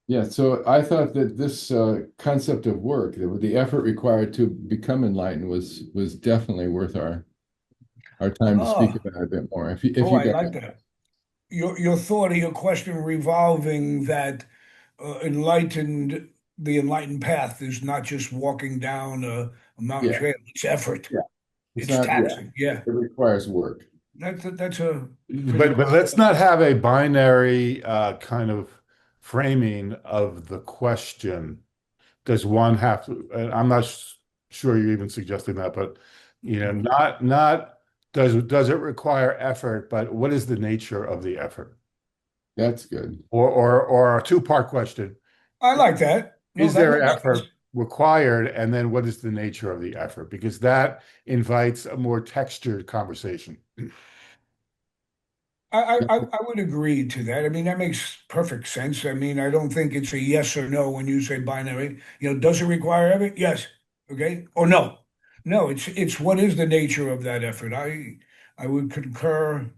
Yeah, so I thought that this concept of work, the effort required to become enlightened was definitely worth our time to speak Oh, about it a bit more. If oh, you I got like that. Your thought of your question revolving that the enlightened path is not just walking down a mountain yeah, trail. It's effort. yeah, it's It's not, yeah, taxing. Yeah, it requires work. that's a pretty But good. let's not have a binary kind of framing of the question. Does one have to? And I'm not sure you're even suggesting that, but not does it require effort, but what is the nature of the effort? That's good. Or a two-part question: I like that. No, Is that there makes sense. effort required, and then what is the nature of the effort? Because that invites a more textured conversation. I would agree to that. I mean, that makes perfect sense. I mean, I don't think it's a yes or no when you say binary. Does it require effort? Yes. Okay. Or no. No, it's what is the nature of that effort? I would concur,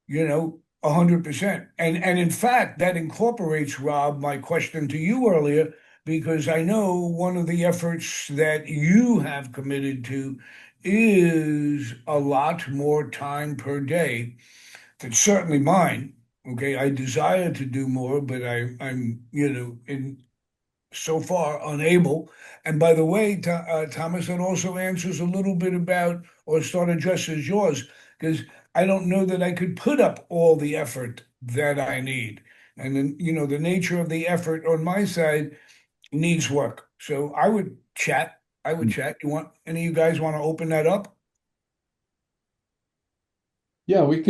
100%. And in fact, that incorporates, Rob, my question to you earlier, because I know one of the efforts that you have committed to is a lot more time per day. That's certainly mine. Okay, I desire to do more, but I'm, in so far unable. And by the way, Thomas, that also answers a little bit about, or sort of addresses yours, because I don't know that I could put up all the effort that I need. And then, the nature of the effort on my side needs work. So I would chat. I would chat. Any of you guys want to open that up? Yeah, we Okay.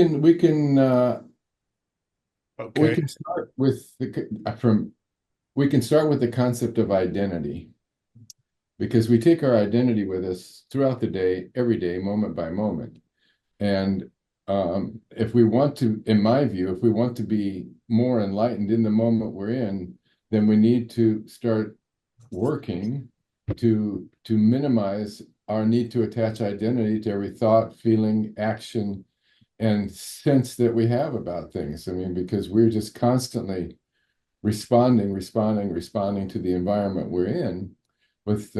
can start with we can start with the concept of identity because we take our identity with us throughout the day, every day, moment by moment. And if we want to, in my view, if we want to be more enlightened in the moment we're in, then we need to start working to minimize our need to attach identity to every thought, feeling, action, and sense that we have about things. I mean, because we're just constantly responding to the environment we're in with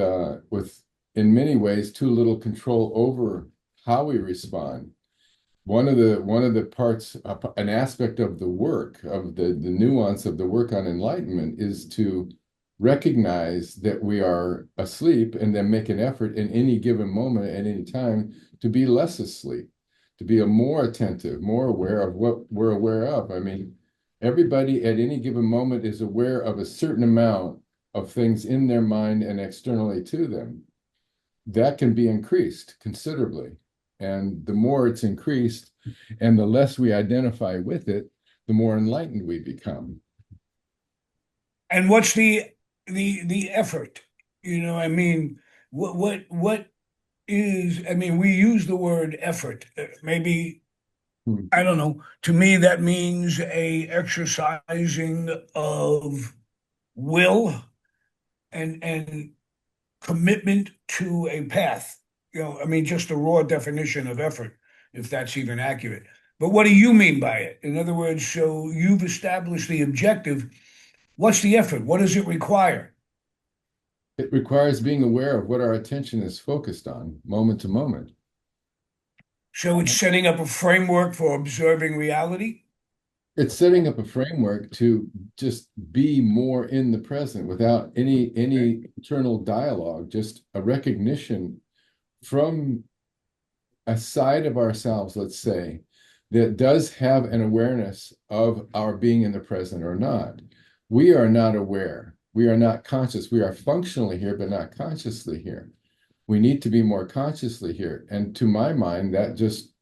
in many ways too little control over how we respond. One of the parts, an aspect of the work, of the nuance of the work on enlightenment is to recognize that we are asleep and then make an effort in any given moment at any time to be less asleep, to be a more attentive, more aware of what we're aware of. I mean, everybody at any given moment is aware of a certain amount of things in their mind and externally to them. That can be increased considerably. And the more it's increased and the less we identify with it, the more enlightened we become. And what's the effort? I mean, what is, I mean, we use the word effort. Maybe, Hmm. I don't know. To me, that means a exercising of will and commitment to a path. I mean, just a raw definition of effort, if that's even accurate. But what do you mean by it? In other words, so you've established the objective. What's the effort? What does it require? It requires being aware of what our attention is focused on moment to moment. So it's setting up a framework for observing reality. It's setting up a framework to just be more in the present without Okay. any internal dialogue, just a recognition from a side of ourselves, let's say, that does have an awareness of our being in the present or not. We are not aware. We are not conscious. We are functionally here, but not consciously here. We need to be more consciously here. And to my mind, that just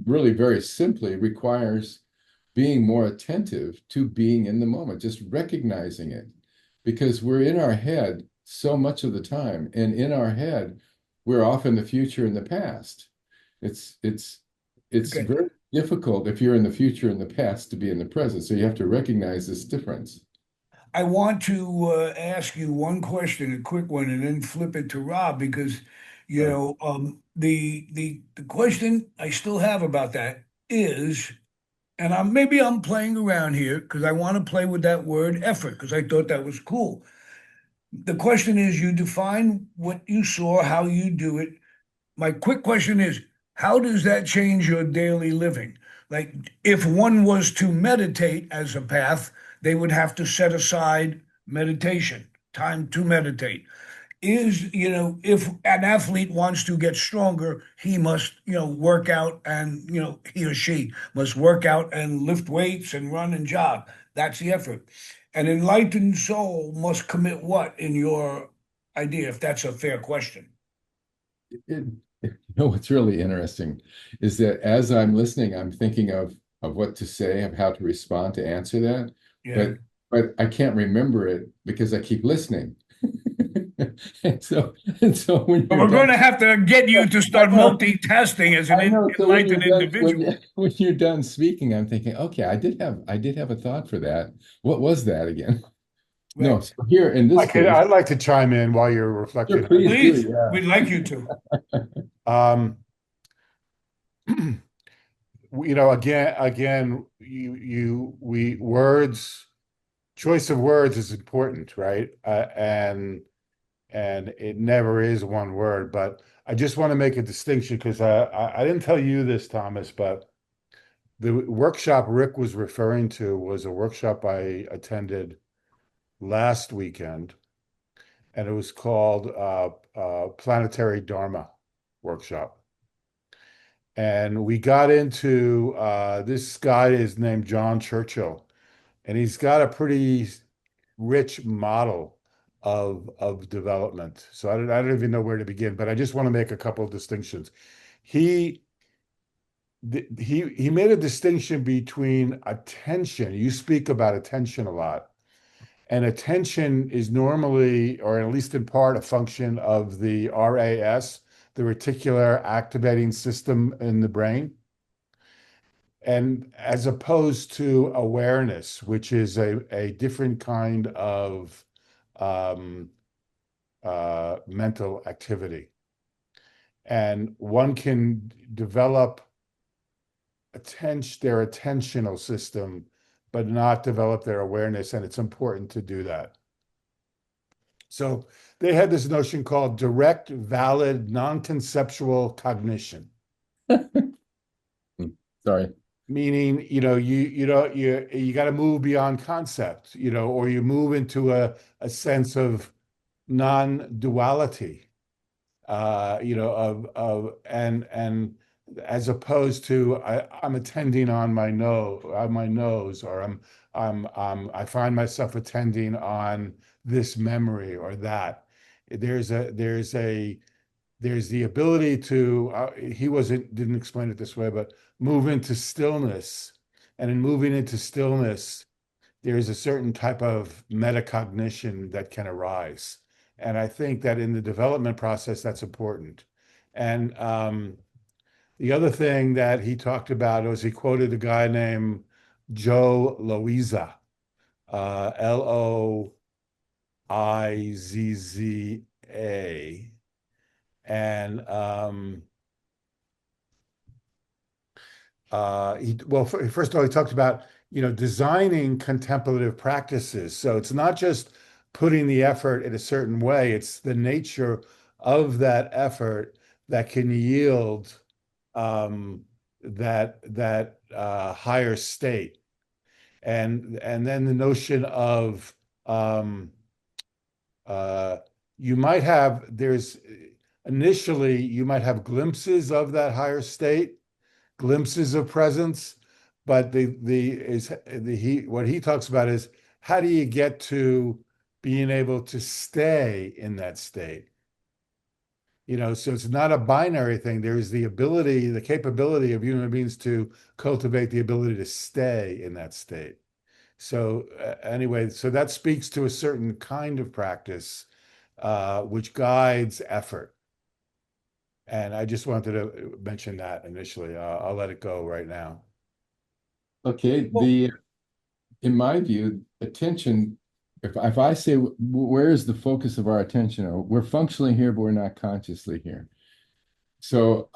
really very simply requires being more attentive to being in the moment, just recognizing it. Because we're in our head so much of the time. And in our head, we're off in the future and the past. It's it's it's Okay. very difficult if you're in the future and the past to be in the present. So you have to recognize this difference. I want to ask you one question, a quick one, and then flip it to Rob because, Right. the question I still have about that is, and I'm playing around here because I want to play with that word effort because I thought that was cool. The question is, you define what you saw, how you do it. My quick question is, how does that change your daily living? Like, if one was to meditate as a path, they would have to set aside meditation, time to meditate. If an athlete wants to get stronger, he must, work out and, he or she must work out and lift weights and run and jog. That's the effort. An enlightened soul must commit what in your idea, if that's a fair question? What's really interesting is that as I'm listening, I'm thinking of what to say, of how to respond to answer that, Yeah. but I can't remember it because I keep listening. And so when But you're we're going done, to have to get you to I start know, multitasking as an I know. So when you're enlightened done, individual. when you're done speaking, I'm thinking, okay, I did have a thought for that. What was that again? No, Right. so here in this case, I'd like to chime in while you're sure, reflecting on please do, Please, yeah. we'd like you to. it. Again, we words, choice of words is important, right? And it never is one word. But I just want to make a distinction because I didn't tell you this, Thomas, but the workshop Rick was referring to was a workshop I attended last weekend, and it was called Planetary Dharma Workshop. And we got into this guy is named John Churchill, and he's got a pretty rich model of development. So I don't even know where to begin, but I just want to make a couple of distinctions. He he made a distinction between attention. You speak about attention a lot. And attention is normally, or at least in part, a function of the RAS, the reticular activating system in the brain. And as opposed to awareness, which is a different kind of um, mental activity. And one can develop their attentional system, but not develop their awareness. And it's important to do that. So they had this notion called direct, valid, non-conceptual cognition, Sorry. meaning, you got to move beyond concept, or you move into a sense of non-duality, and as opposed to I'm attending on my nose, or I find myself attending on this memory or that. There's the ability to he wasn't didn't explain it this way, but move into stillness, and in moving into stillness, there's a certain type of metacognition that can arise. And I think that in the development process, that's important. And the other thing that he talked about was he quoted a guy named Joe Louisa, Loizza. And first of all, he talked about, designing contemplative practices. So it's not just putting the effort in a certain way, it's the nature of that effort that can yield that higher state. And then the notion of um, uh, you might have there's initially you might have glimpses of that higher state, glimpses of presence, but what he talks about is how do you get to being able to stay in that state? So it's not a binary thing. There's the capability of human beings to cultivate the ability to stay in that state. So anyway, so that speaks to a certain kind of practice which guides effort. And I just wanted to mention that initially. I'll let it go right now. Okay, Well, in my view, attention, if I say where is the focus of our attention, or we're functionally here, but we're not consciously here. So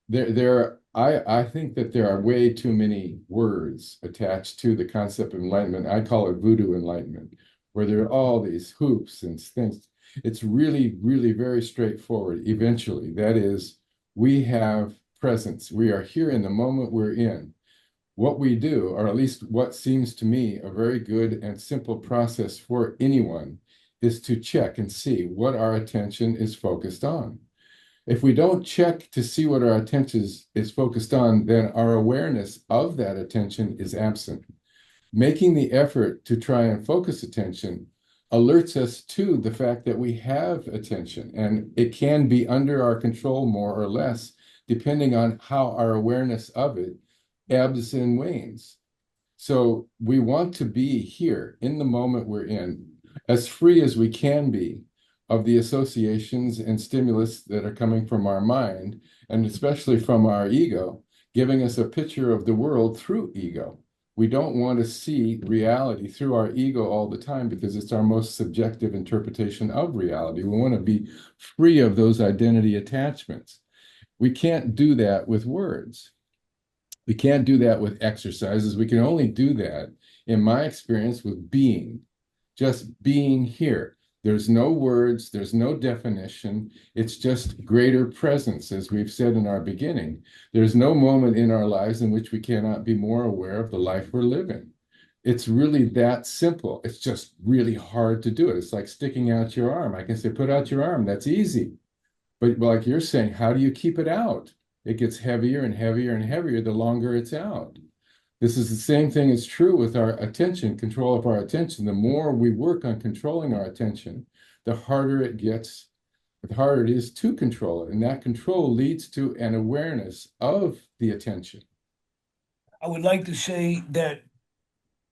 there I think that there are way too many words attached to the concept of enlightenment. I call it voodoo enlightenment, where there are all these hoops and things. It's really, really very straightforward eventually. That is, we have presence. We are here in the moment we're in. What we do, or at least what seems to me a very good and simple process for anyone, is to check and see what our attention is focused on. If we don't check to see what our attention is focused on, then our awareness of that attention is absent. Making the effort to try and focus attention alerts us to the fact that we have attention, and it can be under our control more or less, depending on how our awareness of it ebbs and wanes. So we want to be here in the moment we're in, as free as we can be of the associations and stimulus that are coming from our mind, and especially from our ego, giving us a picture of the world through ego. We don't want to see reality through our ego all the time because it's our most subjective interpretation of reality. We want to be free of those identity attachments. We can't do that with words. We can't do that with exercises. We can only do that, in my experience, with being, just being here. There's no words, there's no definition. It's just greater presence, as we've said in our beginning. There's no moment in our lives in which we cannot be more aware of the life we're living. It's really that simple. It's just really hard to do it. It's like sticking out your arm. I can say, put out your arm. That's easy. But like you're saying, how do you keep it out? It gets heavier and heavier and heavier the longer it's out. This is the same thing is true with our attention, control of our attention. The more we work on controlling our attention, the harder it gets, the harder it is to control it. And that control leads to an awareness of the attention. I would like to say that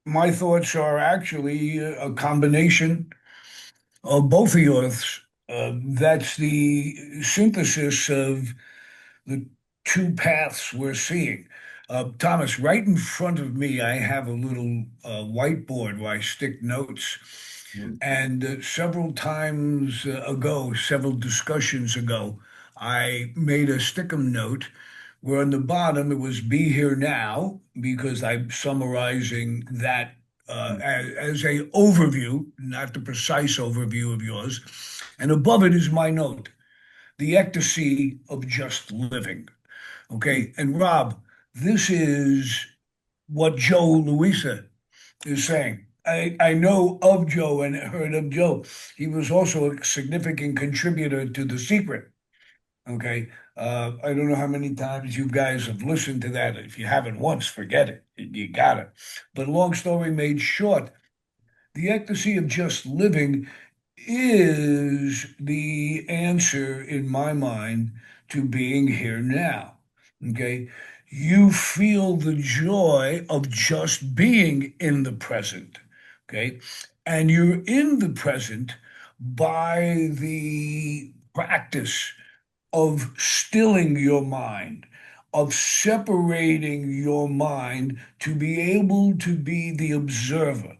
my thoughts are actually a combination of both of yours. That's the synthesis of the two paths we're seeing. Thomas, right in front of me, I have a little whiteboard where I stick notes. Mm. And several times ago, several discussions ago, I made a stickum note where on the bottom it was be here now because I'm summarizing that as a overview, not the precise overview of yours. And above it is my note, the ecstasy of just living. Okay. And Rob, this is what Joe Louisa is saying. I know of Joe and heard of Joe. He was also a significant contributor to The Secret. Okay. I don't know how many times you guys have listened to that. If you haven't once, forget it. You got it. But long story made short, the ecstasy of just living is the answer in my mind to being here now. Okay. You feel the joy of just being in the present. Okay. And you're in the present by the practice of stilling your mind, of separating your mind to be able to be the observer.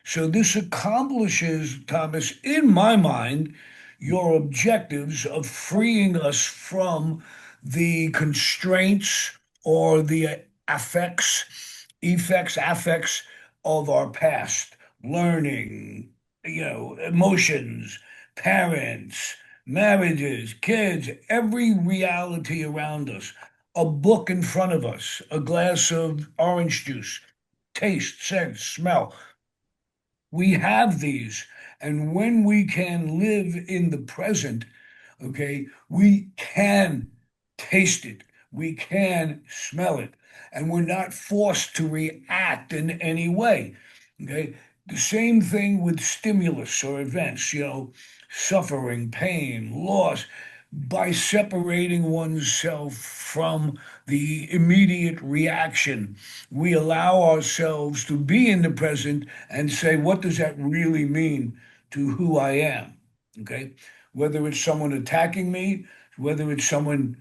So this accomplishes, Thomas, in my mind, your objectives of freeing us from the constraints or the affects of our past, learning, emotions, parents, marriages, kids, every reality around us, a book in front of us, a glass of orange juice, taste, scent, smell. We have these. And when we can live in the present, okay, we can taste it, we can smell it, and we're not forced to react in any way. Okay. The same thing with stimulus or events, suffering, pain, loss. By separating oneself from the immediate reaction, we allow ourselves to be in the present and say, what does that really mean to who I am? Okay. Whether it's someone attacking me, whether it's someone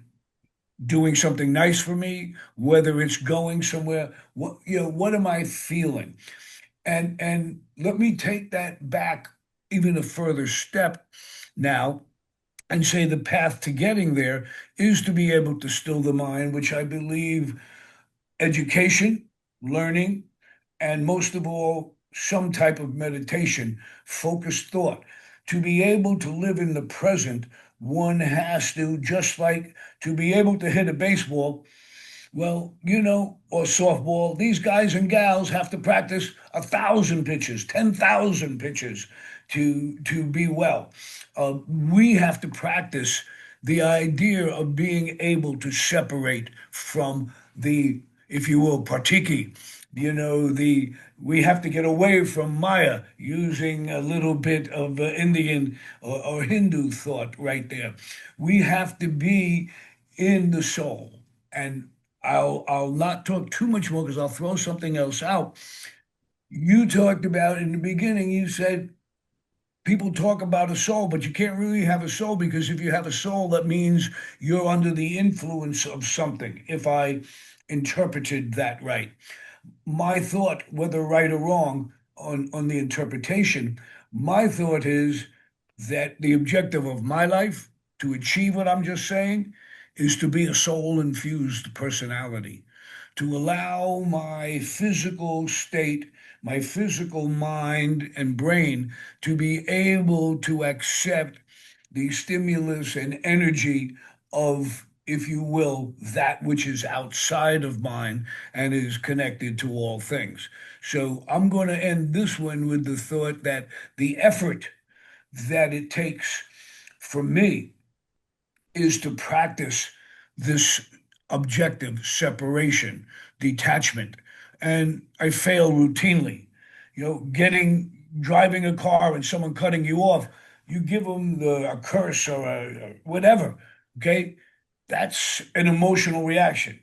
doing something nice for me, whether it's going somewhere, what am I feeling? And let me take that back even a further step now. and say the path to getting there is to be able to still the mind, which I believe education, learning, and most of all, some type of meditation, focused thought. To be able to live in the present, one has to, just like to be able to hit a baseball, well, or softball, these guys and gals have to practice 1,000 pitches, 10,000 pitches to be well. We have to practice the idea of being able to separate from the, if you will, partiki. The we have to get away from Maya, using a little bit of Indian or Hindu thought right there. We have to be in the soul, and I'll not talk too much more because I'll throw something else out. You talked about in the beginning, you said people talk about a soul, but you can't really have a soul, because if you have a soul, that means you're under the influence of something, if I interpreted that right. My thought, whether right or wrong, on the interpretation, my thought is that the objective of my life to achieve what I'm just saying is to be a soul infused personality, to allow my physical state, my physical mind and brain to be able to accept the stimulus and energy of, if you will, that which is outside of mine and is connected to all things. So I'm going to end this one with the thought that the effort that it takes for me is to practice this objective separation, detachment. And I fail routinely. Driving a car and someone cutting you off, you give them a curse or whatever. Okay. That's an emotional reaction.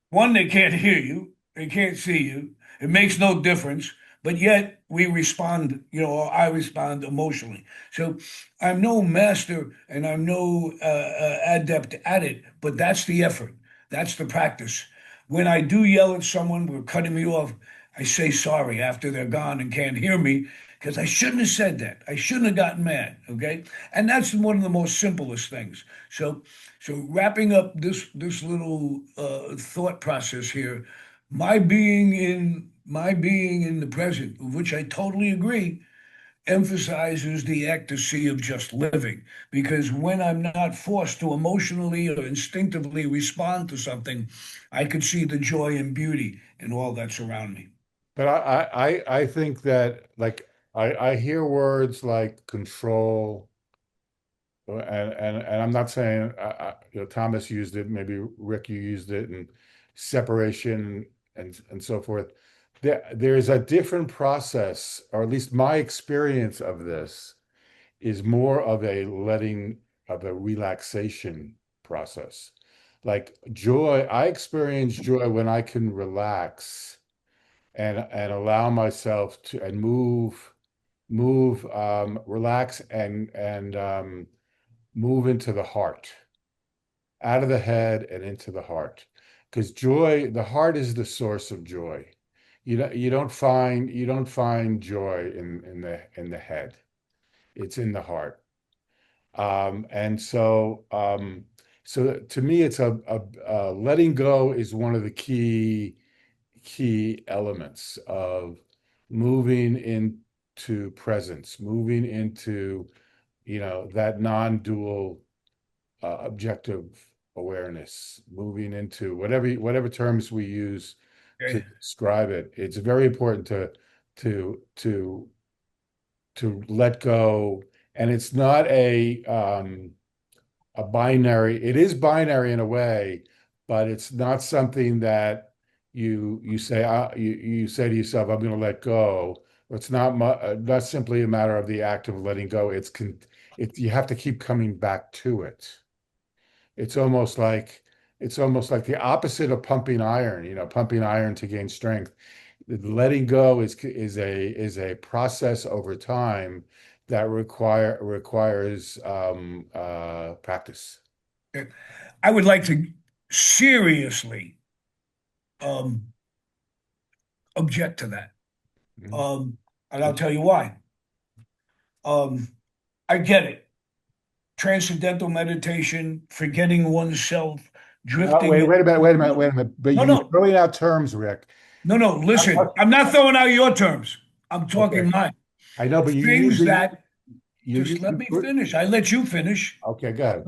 One, they can't hear you, they can't see you. It makes no difference, but yet we respond, or I respond emotionally. So I'm no master and I'm no adept at it, but that's the effort. That's the practice. When I do yell at someone for cutting me off, I say sorry after they're gone and can't hear me, because I shouldn't have said that. I shouldn't have gotten mad. Okay. And that's one of the most simplest things. So wrapping up this little thought process here, my being in the present, of which I totally agree, emphasizes the ecstasy of just living. Because when I'm not forced to emotionally or instinctively respond to something, I could see the joy and beauty in all that's around me. But I think that, like, I hear words like control, and I'm not saying Thomas used it, maybe Rick, you used it, and separation and so forth. There's a different process, or at least my experience of this is more of a letting, of a relaxation process. Like joy, I experience joy when I can relax and allow myself to and move, relax and move into the heart, out of the head and into the heart. Because joy, the heart is the source of joy. You don't find joy in the head. It's in the heart. And so to me, it's a letting go is one of the key elements of moving into presence, moving into, that non-dual objective awareness, moving into whatever terms we use to Okay. describe it. It's very important to to to let go, and it's not a binary. It is binary in a way, but it's not something that you say to yourself, "I'm going to let go." It's not simply a matter of the act of letting go. You have to keep coming back to it. It's almost like it's almost like the opposite of pumping iron. Pumping iron to gain strength. Letting go is a process over time that requires practice. I would like to seriously um, object to that. Mhm. Um, and I'll tell you why. Um, I get it. transcendental meditation, forgetting oneself, Oh, drifting. wait a minute, wait a minute, wait a minute. But No, you're no, throwing out terms, Rick. no. Listen, I'm not throwing out your terms. I'm Okay, talking mine. I know, but Things that, you just use let me finish. I let you finish. okay, good.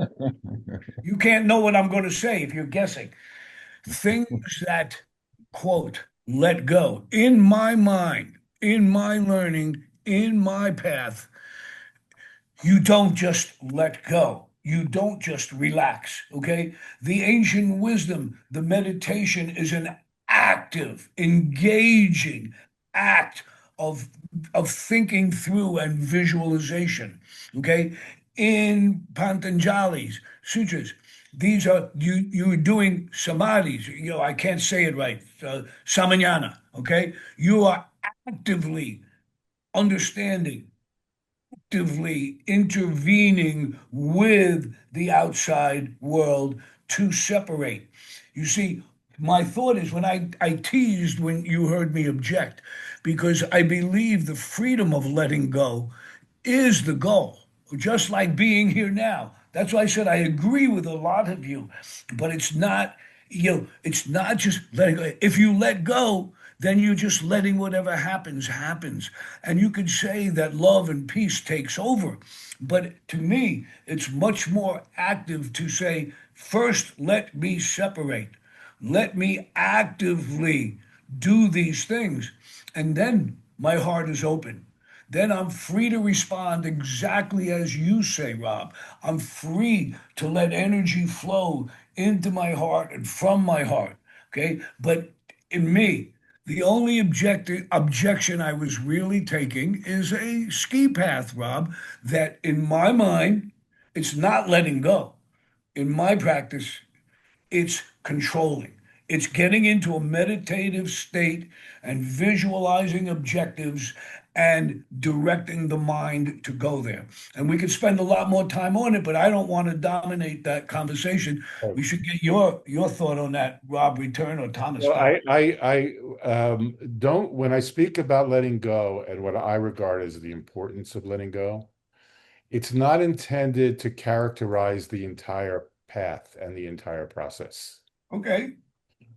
You can't know what I'm going to say if you're guessing. Things that, quote, let go. In my mind, in my learning, in my path, you don't just let go. You don't just relax, okay? The ancient wisdom, the meditation is an active, engaging act of thinking through and visualization, okay? In Patanjali's sutras, these are you're doing samadhis. I can't say it right. Samanyana, okay? You are actively understanding, actively intervening with the outside world to separate. You see, my thought is when I teased when you heard me object, because I believe the freedom of letting go is the goal, just like being here now. That's why I said I agree with a lot of you, but it's not, it's not just letting go. If you let go, then you're just letting whatever happens, happens. And you could say that love and peace takes over. But to me, it's much more active to say, first, let me separate. Let me actively do these things. And then my heart is open. Then I'm free to respond exactly as you say, Rob. I'm free to let energy flow into my heart and from my heart. Okay. But in me, the only objection I was really taking is a ski path, Rob, that in my mind, it's not letting go. In my practice, it's controlling. It's getting into a meditative state and visualizing objectives and directing the mind to go there. And we could spend a lot more time on it, but I don't want to dominate that conversation. We should get your thought on that, Rob Return or Thomas Well, Bell. don't, when I speak about letting go and what I regard as the importance of letting go, it's not intended to characterize the entire path and the entire process. Okay.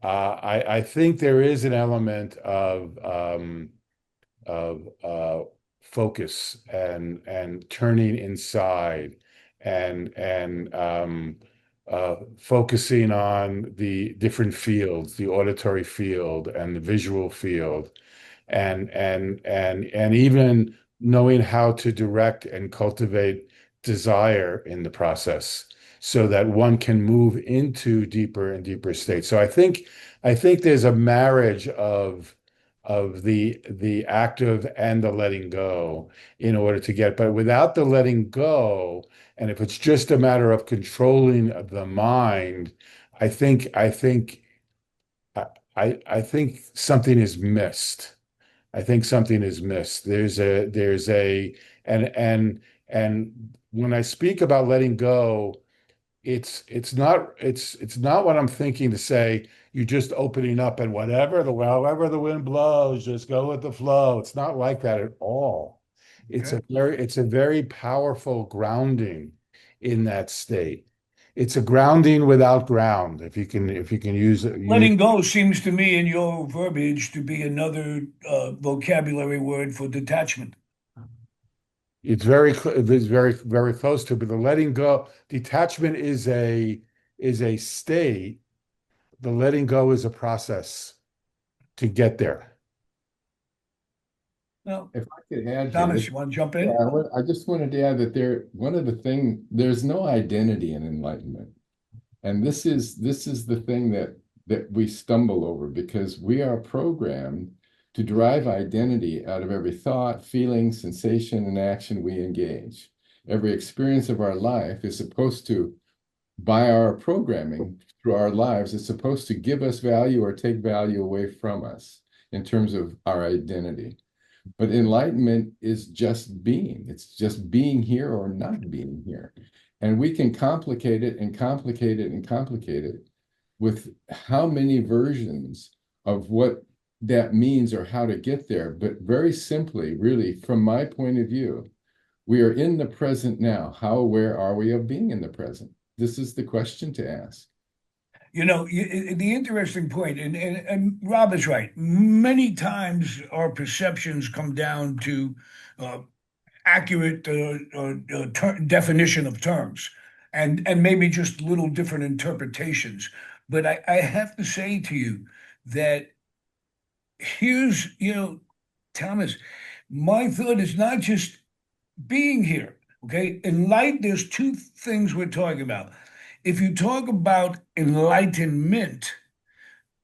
I think there is an element of focus and turning inside and focusing on the different fields, the auditory field and the visual field, and even knowing how to direct and cultivate desire in the process so that one can move into deeper and deeper states. So I think there's a marriage of the active and the letting go in order to get, but without the letting go, and if it's just a matter of controlling the mind, I think I think I think something is missed. I think something is missed. There's a and when I speak about letting go, it's not what I'm thinking to say. You just opening up and however the wind blows, just go with the flow. It's not like that at all. Okay. It's a very powerful grounding in that state. It's a grounding without ground, if you can use. Letting go seems to me in your verbiage to be another vocabulary word for detachment. It's very close to, but the letting go, detachment is a state. The letting go is a process to get there. Well, If I could add here, Thomas, you want to jump yeah, in? I just wanted to add that one of the things, there's no identity in enlightenment. And this is the thing that we stumble over because we are programmed to derive identity out of every thought, feeling, sensation, and action we engage. Every experience of our life is supposed to, by our programming through our lives, is supposed to give us value or take value away from us in terms of our identity. But enlightenment is just being. It's just being here or not being here. And we can complicate it and complicate it and complicate it with how many versions of what that means or how to get there. But very simply, really, from my point of view, We are in the present now. How aware are we of being in the present? This is the question to ask. The interesting point, and Rob is right. Many times our perceptions come down to uh, accurate definition of terms, and maybe just little different interpretations. But I have to say to you that here's, Thomas, my thought is not just being here. Okay, there's two things we're talking about. If you talk about enlightenment,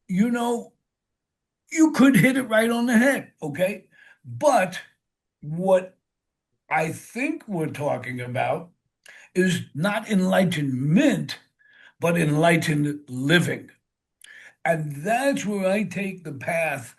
you know, you could hit it right on the head. Okay, but what I think we're talking about is not enlightenment, but enlightened living. And that's where I take the path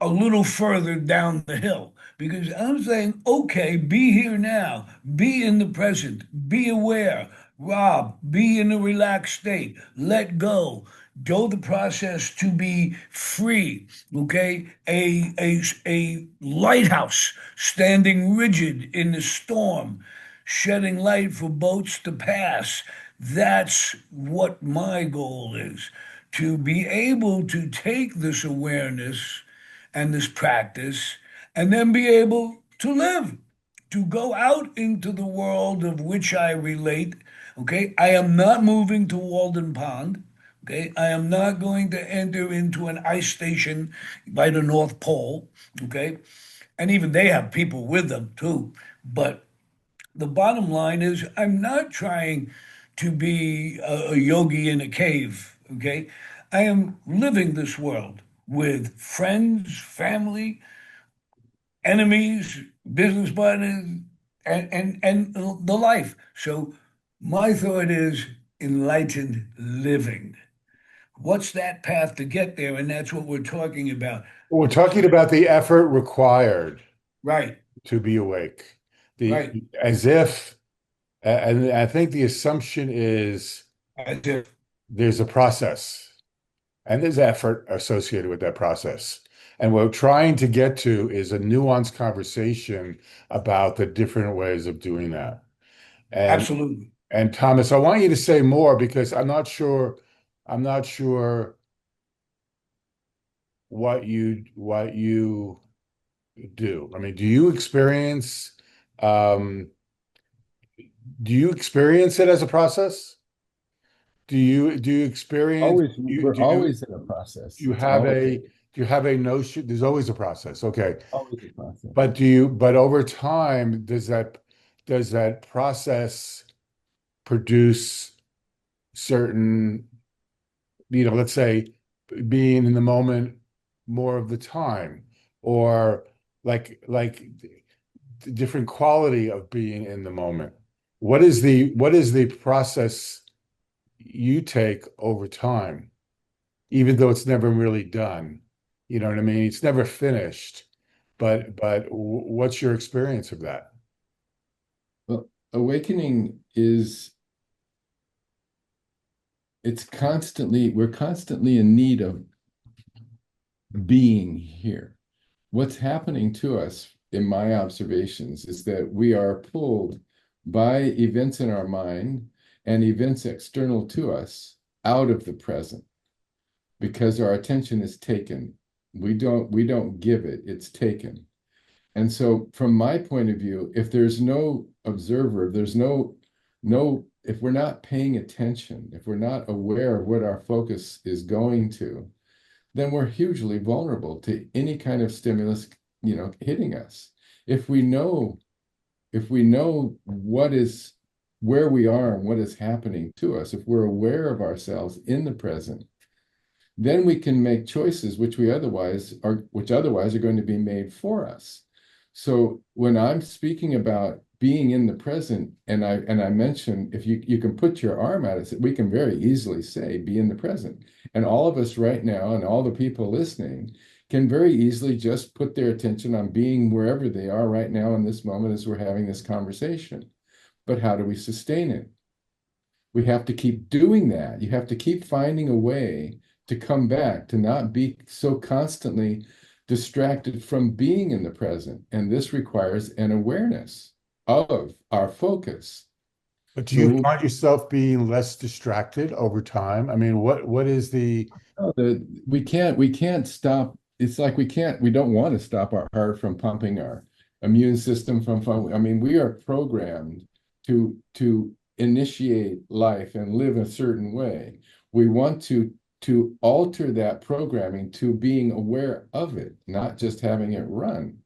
a little further down the hill because I'm saying, okay, be here now, be in the present, be aware, Rob, be in a relaxed state, let go the process to be free, okay? A lighthouse standing rigid in the storm, shedding light for boats to pass. That's what my goal is, to be able to take this awareness and this practice and then be able to live, to go out into the world of which I relate. Okay, I am not moving to Walden Pond. Okay, I am not going to enter into an ice station by the North Pole. Okay, and even they have people with them too. But the bottom line is, I'm not trying to be a yogi in a cave. Okay, I am living this world with friends, family, enemies, business partners, and the life. So my thought is enlightened living. What's that path to get there? And that's what we're talking about. We're talking about the effort required Right, to be awake. The right. as if, and I think the assumption is As if there's a process and there's effort associated with that process. And what we're trying to get to is a nuanced conversation about the different ways of doing that. And absolutely. and Thomas, I want you to say more because I'm not sure what you do. I mean, um do you experience it as a process? Do you experience Always, you we're always in a process. you It's have always a do you have a notion? There's always a process. Okay. always a process. But over time, does that process produce certain, let's say being in the moment more of the time, or like different quality of being in the moment? What is the process you take over time, even though it's never really done? You know what I mean? It's never finished. But what's your experience of that? Well, awakening is we're constantly in need of being here. What's happening to us, in my observations, is that we are pulled by events in our mind and events external to us out of the present because our attention is taken. We don't give it, it's taken. And so from my point of view, if there's no observer, there's no if we're not paying attention, if we're not aware of what our focus is going to, then we're hugely vulnerable to any kind of stimulus, hitting us. If we know, if we know what is where we are and what is happening to us, if we're aware of ourselves in the present, then we can make choices which otherwise are going to be made for us. So when I'm speaking about being in the present, and I mentioned if you can put your arm out, we can very easily say be in the present. And all of us right now and all the people listening can very easily just put their attention on being wherever they are right now in this moment as we're having this conversation. But how do we sustain it? We have to keep doing that. You have to keep finding a way to come back, to not be so constantly distracted from being in the present. And this requires an awareness. of our focus. But do you So find yourself being less distracted over time? I mean, what is the we can't stop. It's like we don't want to stop our heart from pumping, our immune system from I mean, we are programmed to initiate life and live a certain way. We want to alter that programming to being aware of it, not just having it run.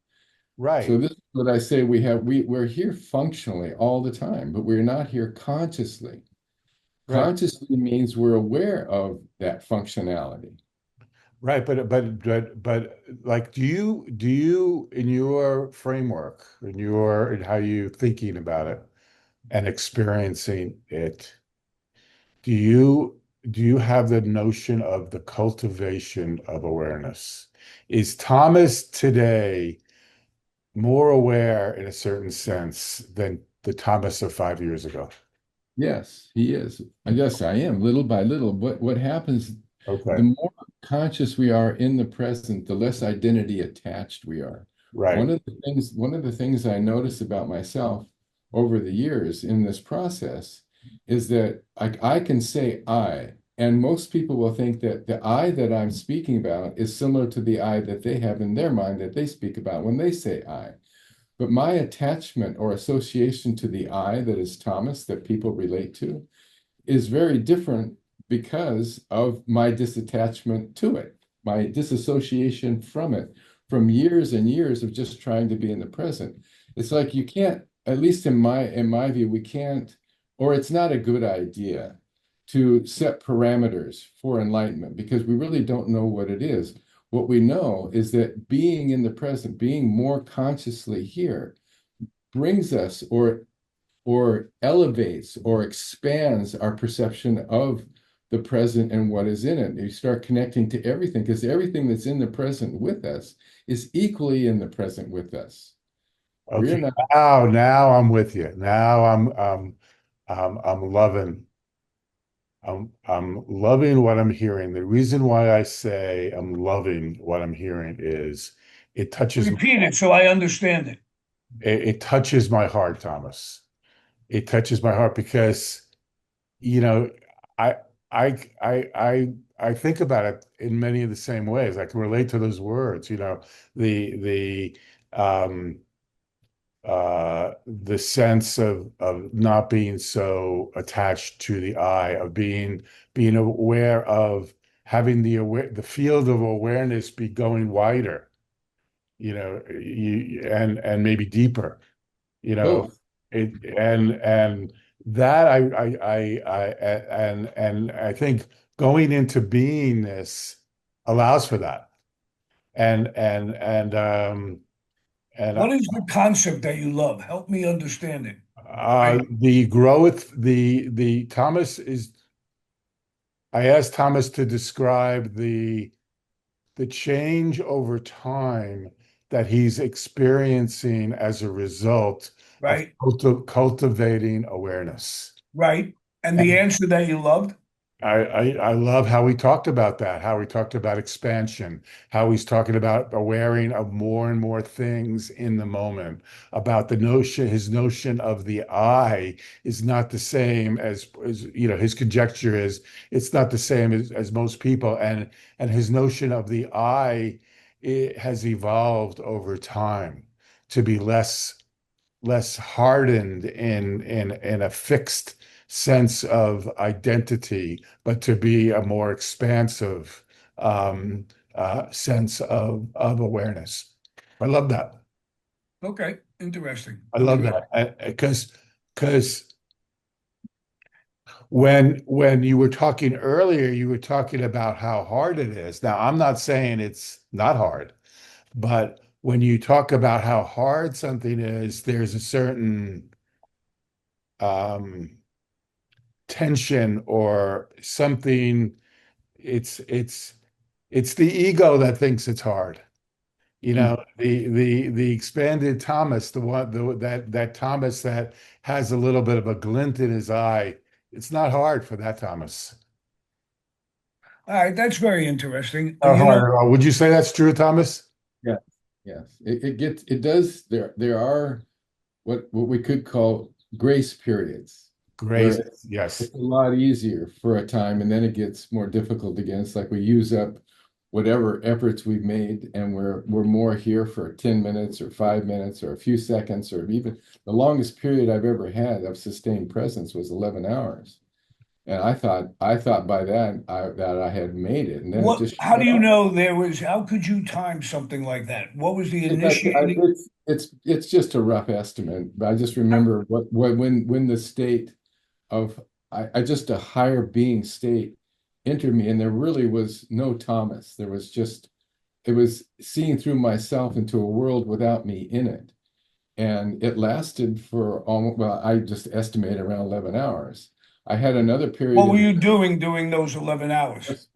So right, this is what I say, we're here functionally all the time, but we're not here consciously. right, Consciously means we're aware of that functionality. right? But like, do you in your framework, in how you thinking about it and experiencing it, do you do you have the notion of the cultivation of awareness? Is Thomas today more aware in a certain sense than the Thomas of 5 years ago? Yes, he is. I guess I am, little by little. What happens, the Okay, more conscious we are in the present, the less identity attached we are. right. One of the things I notice about myself over the years in this process is that I can say I, and most people will think that the I that I'm speaking about is similar to the I that they have in their mind that they speak about when they say I. But my attachment or association to the I that is Thomas that people relate to is very different because of my disattachment to it, my disassociation from it, from years and years of just trying to be in the present. It's like you can't, at least in my view, we can't, or it's not a good idea to set parameters for enlightenment because we really don't know what it is. What we know is that being in the present, being more consciously here, brings us or elevates or expands our perception of the present and what is in it. You start connecting to everything because everything that's in the present with us is equally in the present with us. Okay, We're not, now I'm with you. Now I'm loving I'm loving what I'm hearing. The reason why I say I'm loving what I'm hearing is it touches Repeat it so I understand it. it touches my heart, Thomas. It touches my heart because you know I I I I I think about it in many of the same ways. I can relate to those words, the the sense of not being so attached to the I, of being aware of having the field of awareness be going wider, and maybe deeper, you know, both. it and that I think going into beingness allows for that. And What is the concept that you love? Help me understand it. I The growth, the Thomas is. I asked Thomas to describe the change over time that he's experiencing as a result of right, cultivating awareness. right. And the answer that you loved? I love how we talked about that, how we talked about expansion, how he's talking about awareing of more and more things in the moment, about his notion of the I is not the same as his conjecture is it's not the same as most people. And his notion of the I, it has evolved over time to be less hardened in a fixed sense of identity, but to be a more expansive um, sense of awareness. I love that. Okay, interesting. I love Interesting. that because when you were talking earlier, you were talking about how hard it is. Now, I'm not saying it's not hard, but when you talk about how hard something is, there's a certain um, tension or something. It's the ego that thinks it's hard. The expanded Thomas, the one that Thomas that has a little bit of a glint in his eye. It's not hard for that Thomas. All right, that's very interesting. Not hard at all. Would you say that's true, Thomas? Yes, yes. It does. There are what we could call grace periods, where Grace, yes. it's a lot easier for a time, and then it gets more difficult again. It's like we use up whatever efforts we've made, and we're more here for 10 minutes or 5 minutes or a few seconds, or even the longest period I've ever had of sustained presence was 11 hours. And I thought by that I had made it, and then it What, just how do shut you off. know there was, how could you time something like that? What was the initiating? It's just a rough estimate, but I just remember what when the state of I just a higher being state entered me, and there really was no Thomas. There was just it was seeing through myself into a world without me in it. And it lasted for almost, well, I just estimate around 11 hours. I had another period What were in you doing during those 11 hours? just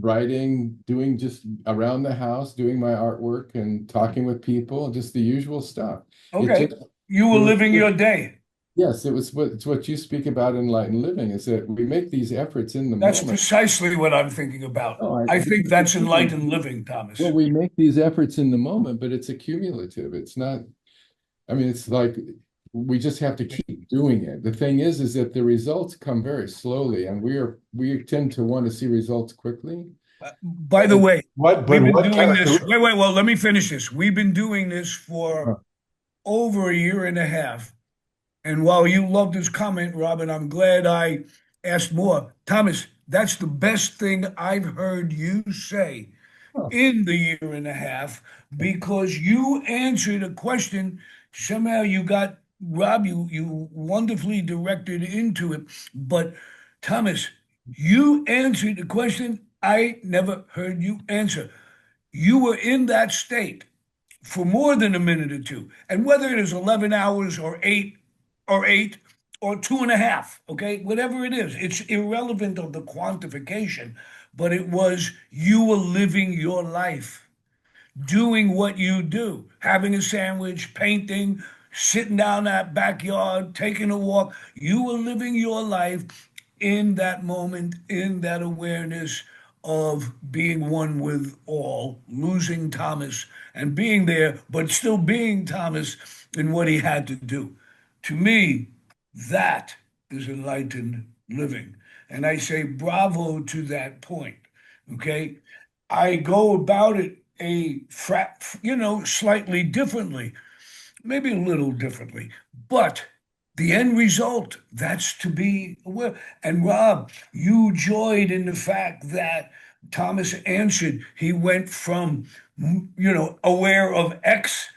writing, doing just around the house, doing my artwork and talking with people, just the usual stuff. It Okay. just, You were there was, living your day. yes, it's what you speak about in enlightened living, is that we make these efforts in the That's moment. precisely what I'm thinking about. Oh, I think because that's enlightened living, well, Thomas. we make these efforts in the moment, but it's accumulative. It's not, I mean, it's like we just have to keep doing it. The thing is that the results come very slowly, and we tend to want to see results quickly. By the And way, But we've been what doing character? this. Wait, well, let me finish this. We've been doing this for over a year and a half. And while you loved his comment, Robin, I'm glad I asked more. Thomas, that's the best thing I've heard you say oh, in the year and a half because you answered a question. Somehow you got Rob, you wonderfully directed into it. But Thomas, you answered the question I never heard you answer. You were in that state for more than a minute or two. And whether it is 11 hours or eight or two and a half, okay, whatever it is, it's irrelevant of the quantification, but it was you were living your life doing what you do, having a sandwich, painting, sitting down that backyard, taking a walk. You were living your life in that moment, in that awareness of being one with all, losing Thomas and being there, but still being Thomas in what he had to do. To me, that is enlightened living. And I say bravo to that point. Okay. I go about it slightly differently, maybe a little differently, but the end result, that's to be aware. And Rob, you joyed in the fact that Thomas answered. He went from, aware of X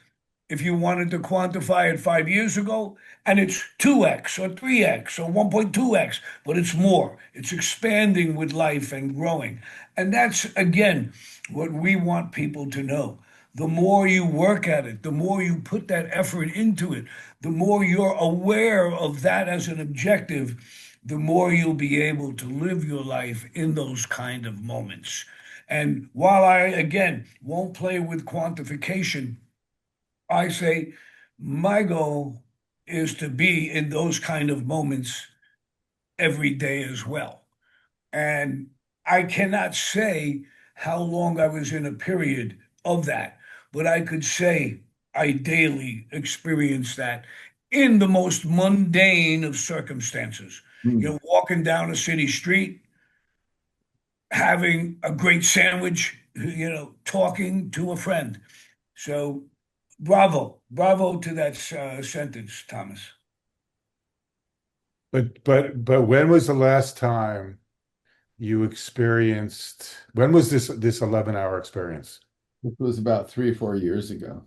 if you wanted to quantify it 5 years ago, and it's 2x or 3x or 1.2x, but it's more. It's expanding with life and growing. And that's, again, what we want people to know. The more you work at it, the more you put that effort into it, the more you're aware of that as an objective, the more you'll be able to live your life in those kind of moments. And while I, again, won't play with quantification, I say my goal is to be in those kind of moments every day as well. And I cannot say how long I was in a period of that, but I could say I daily experience that in the most mundane of circumstances. hmm. Walking down a city street, having a great sandwich, talking to a friend. So bravo to that sentence, Thomas. But when was the last time you experienced? When was this 11-hour experience? It was about 3 or 4 years ago.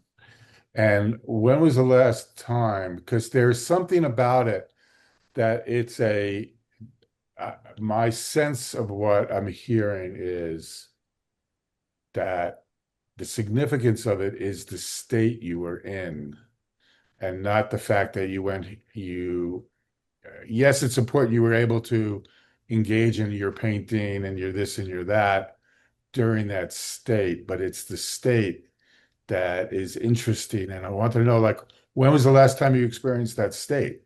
And when was the last time? Because there's something about it that it's a my sense of what I'm hearing is that the significance of it is the state you were in and not the fact that yes, it's important you were able to engage in your painting and your this and your that during that state, but it's the state that is interesting. And I want to know, like, when was the last time you experienced that state?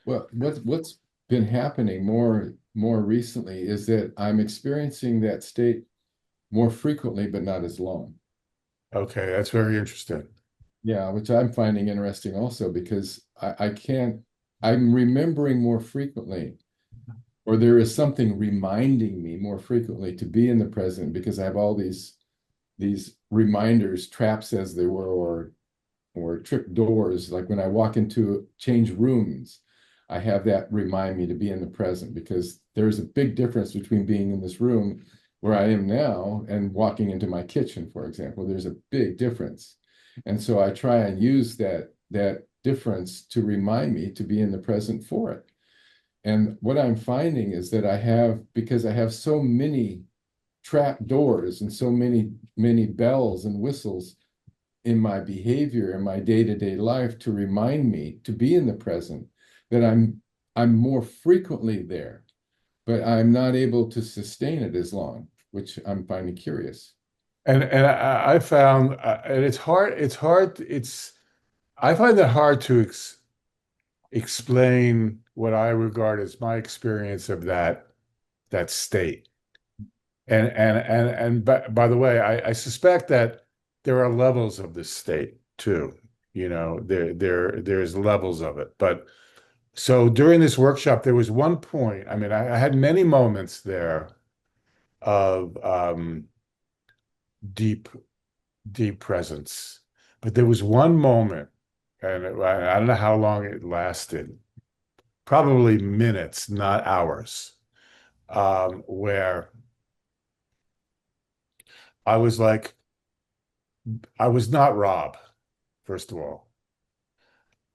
Well, what's been happening more recently is that I'm experiencing that state more frequently, but not as long. Okay, that's very interesting. Yeah, which I'm finding interesting also because I can't, I'm remembering more frequently, or there is something reminding me more frequently to be in the present because I have all these reminders, traps as they were, or trick doors. Like when I walk into change rooms, I have that remind me to be in the present because there's a big difference between being in this room where I am now and walking into my kitchen, for example. There's a big difference. And so I try and use that difference to remind me to be in the present for it. And what I'm finding is that because I have so many trap doors and so many bells and whistles in my behavior in my day-to-day life to remind me to be in the present, that I'm more frequently there, but I'm not able to sustain it as long, which I'm finding curious. And I found, and I find it hard to explain what I regard as my experience of that state. And by the way, I suspect that there are levels of this state too. You know, there's levels of it. But so during this workshop, there was one point. I mean, I had many moments there of deep, deep presence, but there was one moment, and I don't know how long it lasted, probably minutes, not hours, where I was like, I was not Rob, first of all.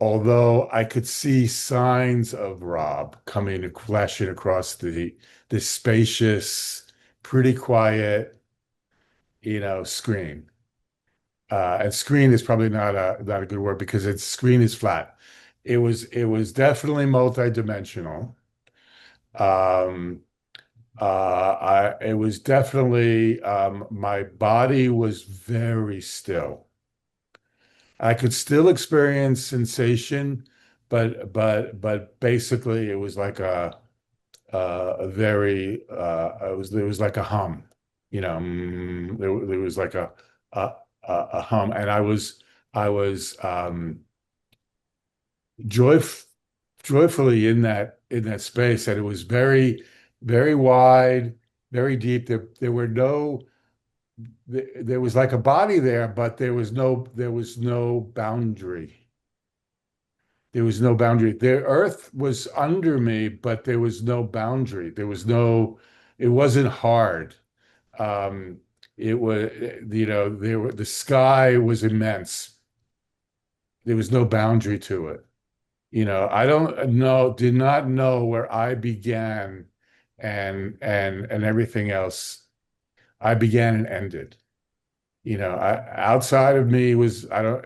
Although I could see signs of Rob coming, flashing across this spacious, pretty quiet, screen. And screen is probably not a good word because its screen is flat. It was definitely multidimensional. Um, it was definitely my body was very still. I could still experience sensation, but basically it was like a very it was like a hum, there was like a a hum, and I was joyf joyfully in that space, and it was very very wide, very deep. There were no there was like a body there, but there was no boundary. There was no boundary. The earth was under me, but there was no boundary. It wasn't hard. Um, it was, the sky was immense. There was no boundary to it. I don't know, did not know where I began and everything else. I began and ended. Outside of me was, I don't,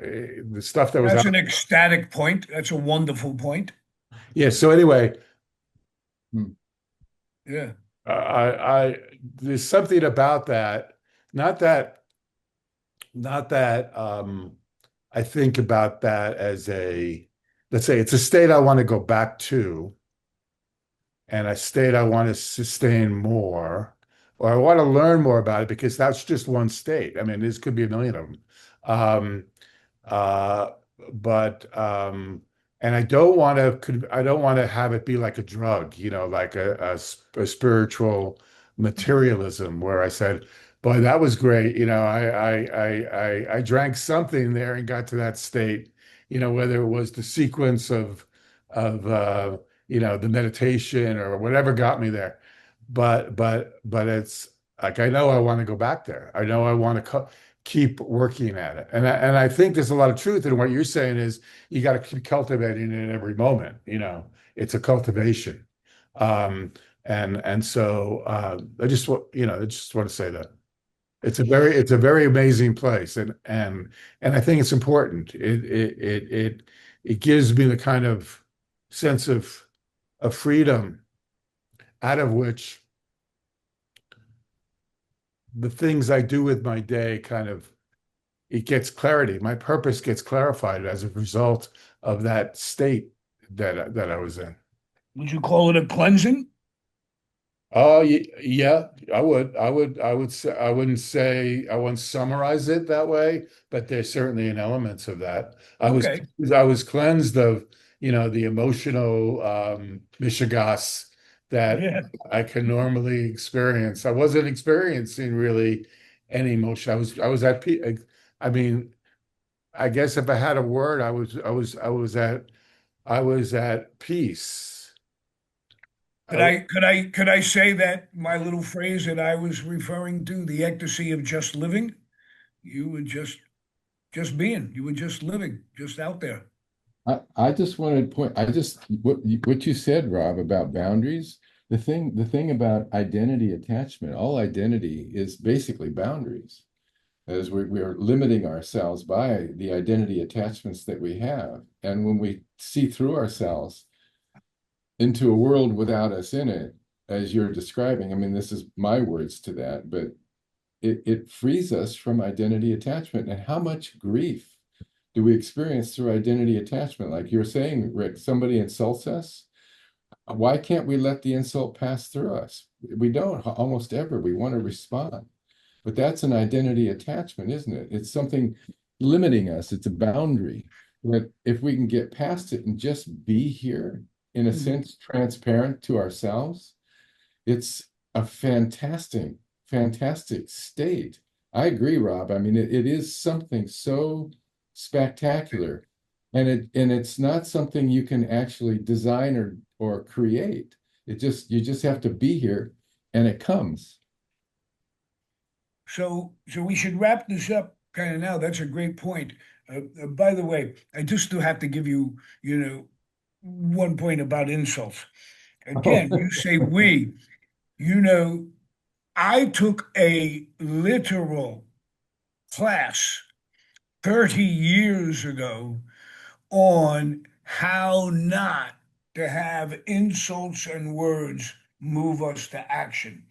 the stuff that was That's out. an ecstatic point. That's a wonderful point. Yeah. So anyway, Hmm. Yeah. there's something about that. Not that, not that, I think about that as let's say it's a state I want to go back to, and a state I want to sustain more, or I want to learn more about it because that's just one state. I mean, this could be a million of them. Um, uh, but and I don't want to have it be like a drug, like a spiritual materialism where I said, boy, that was great. I drank something there and got to that state, whether it was the sequence of the meditation or whatever got me there. But it's like I know I want to go back there. I know I want to keep working at it. And I think there's a lot of truth in what you're saying is you got to keep cultivating it in every moment. It's a cultivation. Um, and so I just want to say that it's a very amazing place, and I think it's important. It gives me the kind of sense of freedom out of which the things I do with my day kind of it gets clarity. My purpose gets clarified as a result of that state that I was in. Would you call it a cleansing? Oh, yeah, I would say, I wouldn't summarize it that way, but there's certainly an elements of that. Okay. I was cleansed of, the emotional, mishigas that Yeah. I can normally experience. I wasn't experiencing really any emotion. I was at peace. I mean, I guess if I had a word, I was at peace. Could I say that my little phrase that I was referring to, the ecstasy of just living, you were just being, you were just living, just out there. I just wanted to point, I just, what you said, Rob, about boundaries, the thing about identity attachment, all identity is basically boundaries, as we are limiting ourselves by the identity attachments that we have. And when we see through ourselves into a world without us in it, as you're describing, I mean, this is my words to that, but it frees us from identity attachment. And how much grief do we experience through identity attachment? Like you're saying, Rick, somebody insults us. Why can't we let the insult pass through us? We don't almost ever. We want to respond. But that's an identity attachment, isn't it? It's something limiting us. It's a boundary. That if we can get past it and just be here, in a Mhm. sense, transparent to ourselves, it's a fantastic state. I agree, Rob. I mean, it is something so spectacular, and it's not something you can actually design or create. You just have to be here, and it comes. So we should wrap this up kind of now. That's a great point. By the way, I just do have to give you, one point about insults. Oh, Again, you say we, you know, I took a literal class 30 years ago on how not to have insults and words move us to action.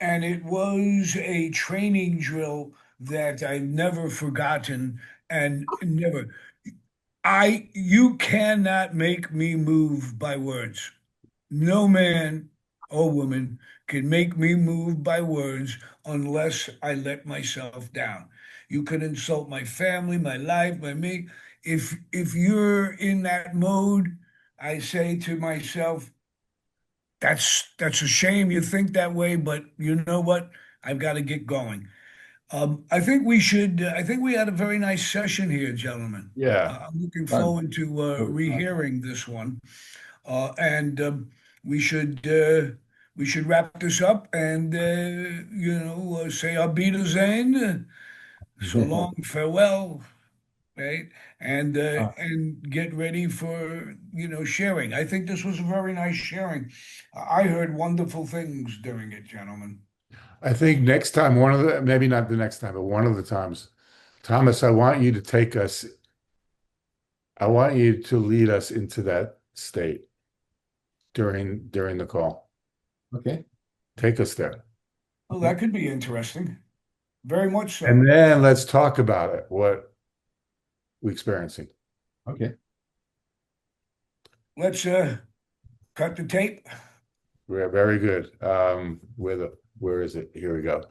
And it was a training drill that I've never forgotten and never. You cannot make me move by words. No man or woman can make me move by words unless I let myself down. You can insult my family, my life, my me. If you're in that mode, I say to myself, that's a shame you think that way, but you know what? I've got to get going. I think we should. I think we had a very nice session here, gentlemen. Yeah. I'm looking fun. forward to Really fun. rehearing this one, and we should we should wrap this up and say our Wiedersehen, so long, farewell, right? And get ready for sharing. I think this was a very nice sharing. I heard wonderful things during it, gentlemen. I think next time, maybe not the next time, but one of the times, Thomas, I want you to lead us into that state during the call. Okay. Take us there. Oh, Okay. that could be interesting. Very much And so. then let's talk about it, what we're experiencing. Okay. Let's cut the tape. We're very good. Where is it? Here we go.